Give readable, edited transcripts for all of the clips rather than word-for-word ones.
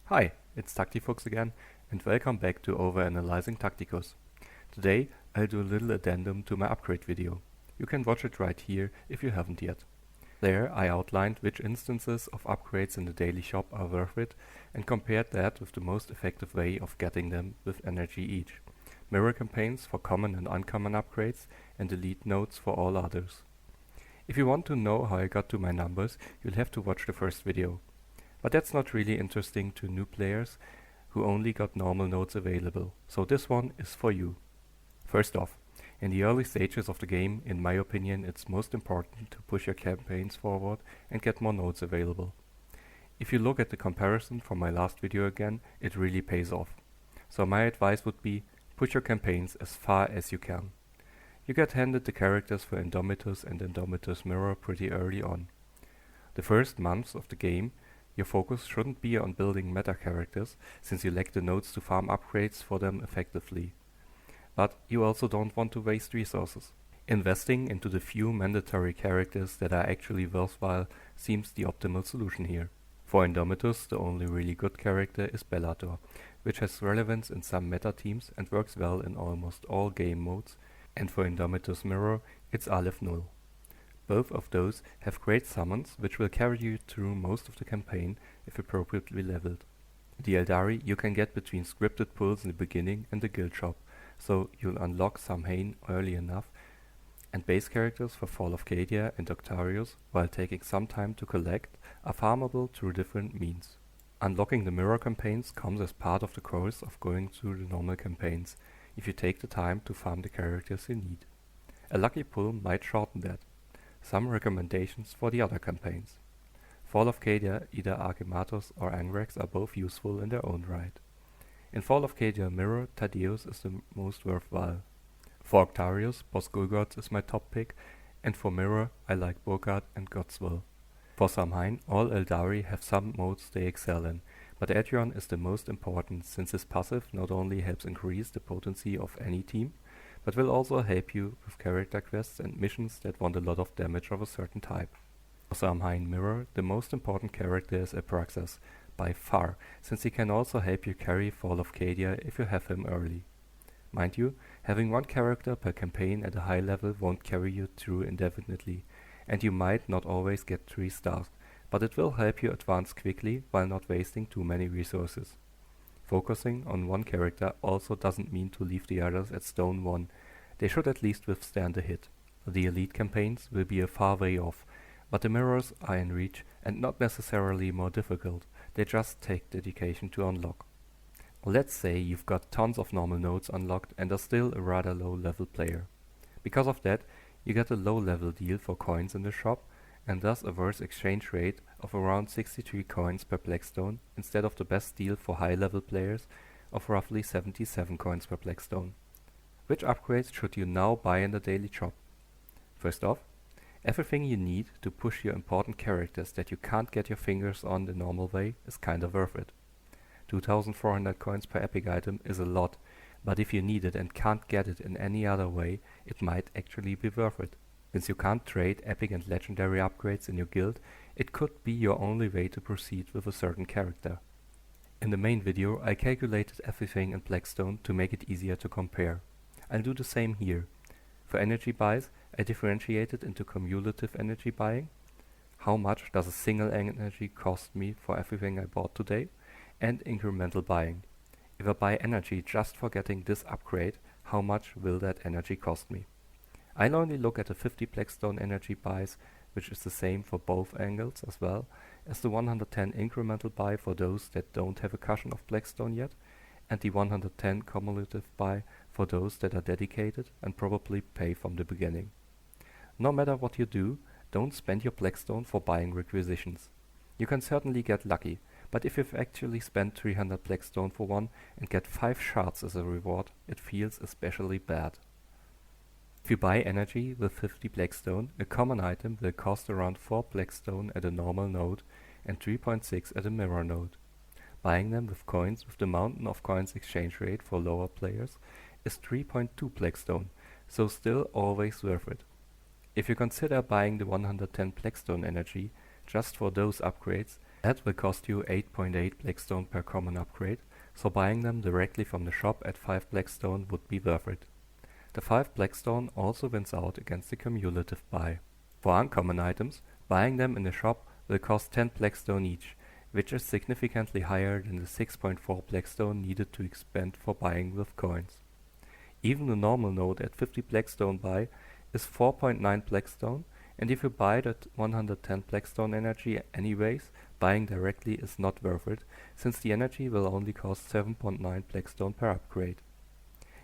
Hi, it's Tactifux again, and welcome back to Overanalyzing Tacticus. Today I'll do a little addendum to my upgrade video. You can watch it right here if you haven't yet. There I outlined which instances of upgrades in the daily shop are worth it and compared that with the most effective way of getting them with energy each. Mirror campaigns for common and uncommon upgrades and elite nodes for all others. If you want to know how I got to my numbers, you'll have to watch the first video. But that's not really interesting to new players who only got normal nodes available, so this one is for you. First off, in the early stages of the game, in my opinion, it's most important to push your campaigns forward and get more nodes available. If you look at the comparison from my last video again, it really pays off. So my advice would be, push your campaigns as far as you can. You get handed the characters for Indomitus and Indomitus Mirror pretty early on. The first months of the game, your focus shouldn't be on building meta characters, since you lack the nodes to farm upgrades for them effectively. But you also don't want to waste resources. Investing into the few mandatory characters that are actually worthwhile seems the optimal solution here. For Indomitus, the only really good character is Bellator, which has relevance in some meta teams and works well in almost all game modes, and for Indomitus Mirror, it's Aleph Null. Both of those have great summons, which will carry you through most of the campaign if appropriately leveled. The Eldari you can get between scripted pulls in the beginning and the guild shop, so you'll unlock Samhain early enough, and base characters for Fall of Cadia and Octarius, while taking some time to collect, are farmable through different means. Unlocking the mirror campaigns comes as part of the course of going through the normal campaigns, if you take the time to farm the characters you need. A lucky pull might shorten that. Some recommendations for the other campaigns. Fall of Cadia, either Archimatos or Angrax are both useful in their own right. In Fall of Cadia Mirror, Thaddeus is the most worthwhile. For Octarius, Boss Gulgots is my top pick, and for Mirror I like Burkhardt and Godswill. For Samhain, all Eldari have some modes they excel in, but Adrian is the most important since his passive not only helps increase the potency of any team, but will also help you with character quests and missions that want a lot of damage of a certain type. For Samhain Mirror, the most important character is Abraxas, by far, since he can also help you carry Fall of Cadia if you have him early. Mind you, having one character per campaign at a high level won't carry you through indefinitely, and you might not always get 3 stars, but it will help you advance quickly while not wasting too many resources. Focusing on one character also doesn't mean to leave the others at stone 1. They should at least withstand a hit. The elite campaigns will be a far way off, but the mirrors are in reach and not necessarily more difficult. They just take dedication to unlock. Let's say you've got tons of normal nodes unlocked and are still a rather low level player. Because of that, you get a low level deal for coins in the shop, and thus a worse exchange rate of around 63 coins per Blackstone instead of the best deal for high-level players of roughly 77 coins per Blackstone. Which upgrades should you now buy in the daily shop? First off, everything you need to push your important characters that you can't get your fingers on the normal way is kinda worth it. 2400 coins per epic item is a lot, but if you need it and can't get it in any other way, it might actually be worth it. Since you can't trade epic and legendary upgrades in your guild, it could be your only way to proceed with a certain character. In the main video I calculated everything in Blackstone to make it easier to compare. I'll do the same here. For energy buys, I differentiated into cumulative energy buying, how much does a single energy cost me for everything I bought today, and incremental buying. If I buy energy just for getting this upgrade, how much will that energy cost me? I'll only look at the 50 Blackstone energy buys, which is the same for both angles as well as the 110 incremental buy for those that don't have a cushion of Blackstone yet, and the 110 cumulative buy for those that are dedicated and probably pay from the beginning. No matter what you do, don't spend your Blackstone for buying requisitions. You can certainly get lucky, but if you've actually spent 300 Blackstone for one and get 5 shards as a reward, it feels especially bad. If you buy energy with 50 Blackstone, a common item will cost around 4 Blackstone at a normal node and 3.6 at a mirror node. Buying them with coins with the mountain of coins exchange rate for lower players is 3.2 Blackstone, so still always worth it. If you consider buying the 110 Blackstone energy just for those upgrades, That will cost you 8.8 Blackstone per common upgrade, so buying them directly from the shop at 5 Blackstone would be worth it. The 5 Blackstone also wins out against the cumulative buy. For uncommon items, buying them in the shop will cost 10 Blackstone each, which is significantly higher than the 6.4 Blackstone needed to expend for buying with coins. Even the normal node at 50 Blackstone buy is 4.9 Blackstone, and if you buy that 110 Blackstone energy anyways, buying directly is not worth it, since the energy will only cost 7.9 Blackstone per upgrade.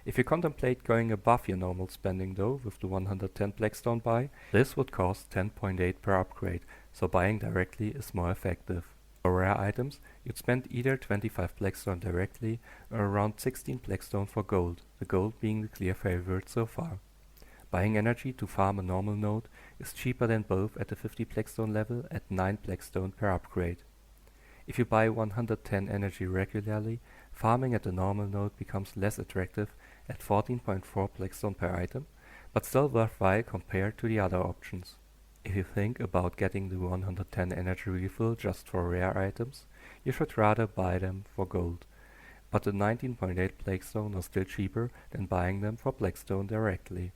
If you contemplate going above your normal spending though with the 110 Blackstone buy, this would cost 10.8 per upgrade, so buying directly is more effective. For rare items, you'd spend either 25 Blackstone directly or around 16 Blackstone for gold, the gold being the clear favorite so far. Buying energy to farm a normal node is cheaper than both at the 50 Blackstone level at 9 Blackstone per upgrade. If you buy 110 energy regularly, farming at the normal node becomes less attractive at 14.4 Blackstone per item, but still worthwhile compared to the other options. If you think about getting the 110 energy refill just for rare items, you should rather buy them for gold, but the 19.8 Blackstone are still cheaper than buying them for Blackstone directly.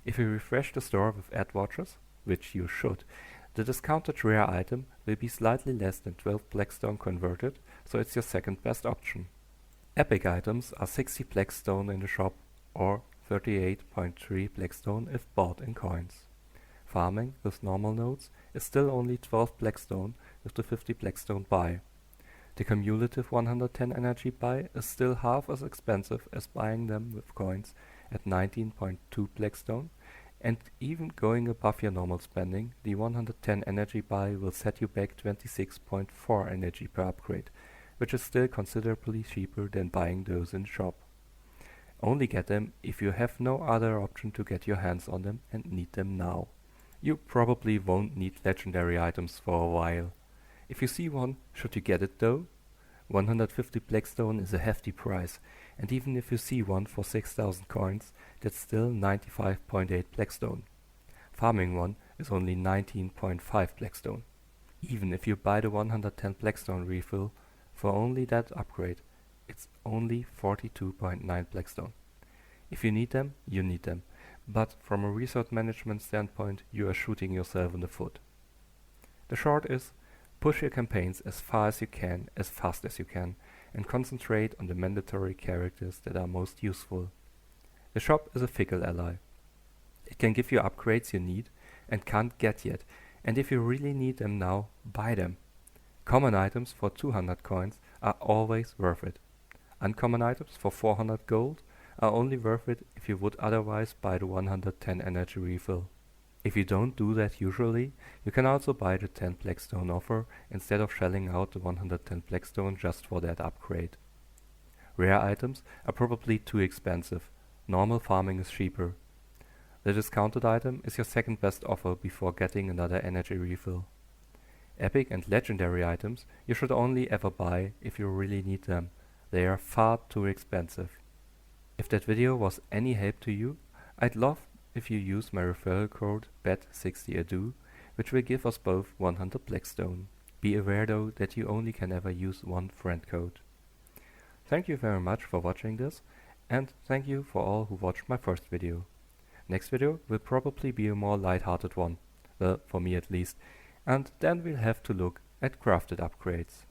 If you refresh the store with ad watches, which you should, the discounted rare item will be slightly less than 12 Blackstone converted, so it's your second best option. Epic items are 60 Blackstone in the shop, or 38.3 Blackstone if bought in coins. Farming with normal nodes is still only 12 Blackstone with the 50 Blackstone buy. The cumulative 110 energy buy is still half as expensive as buying them with coins at 19.2 Blackstone, and even going above your normal spending, the 110 energy buy will set you back 26.4 energy per upgrade, which is still considerably cheaper than buying those in shop. Only get them if you have no other option to get your hands on them and need them now. You probably won't need legendary items for a while. If you see one, should you get it though? 150 Blackstone is a hefty price, and even if you see one for 6,000 coins, that's still 95.8 Blackstone. Farming one is only 19.5 Blackstone. Even if you buy the 110 Blackstone refill for only that upgrade, it's only 42.9 Blackstone. If you need them, you need them, but from a resource management standpoint, you are shooting yourself in the foot. The short is, push your campaigns as far as you can, as fast as you can, and concentrate on the mandatory characters that are most useful. The shop is a fickle ally. It can give you upgrades you need and can't get yet, and if you really need them now, buy them. Common items for 200 coins are always worth it. Uncommon items for 400 gold are only worth it if you would otherwise buy the 110 energy refill. If you don't do that usually, you can also buy the 10 Blackstone offer instead of shelling out the 110 Blackstone just for that upgrade. Rare items are probably too expensive. Normal farming is cheaper. The discounted item is your second best offer before getting another energy refill. Epic and legendary items you should only ever buy if you really need them. They are far too expensive. If that video was any help to you, I'd love if you use my referral code BET60ADO, which will give us both 100 Blackstone. Be aware though that you only can ever use one friend code. Thank you very much for watching this, and thank you for all who watched my first video. Next video will probably be a more light-hearted one, well, for me at least, and then we'll have to look at crafted upgrades.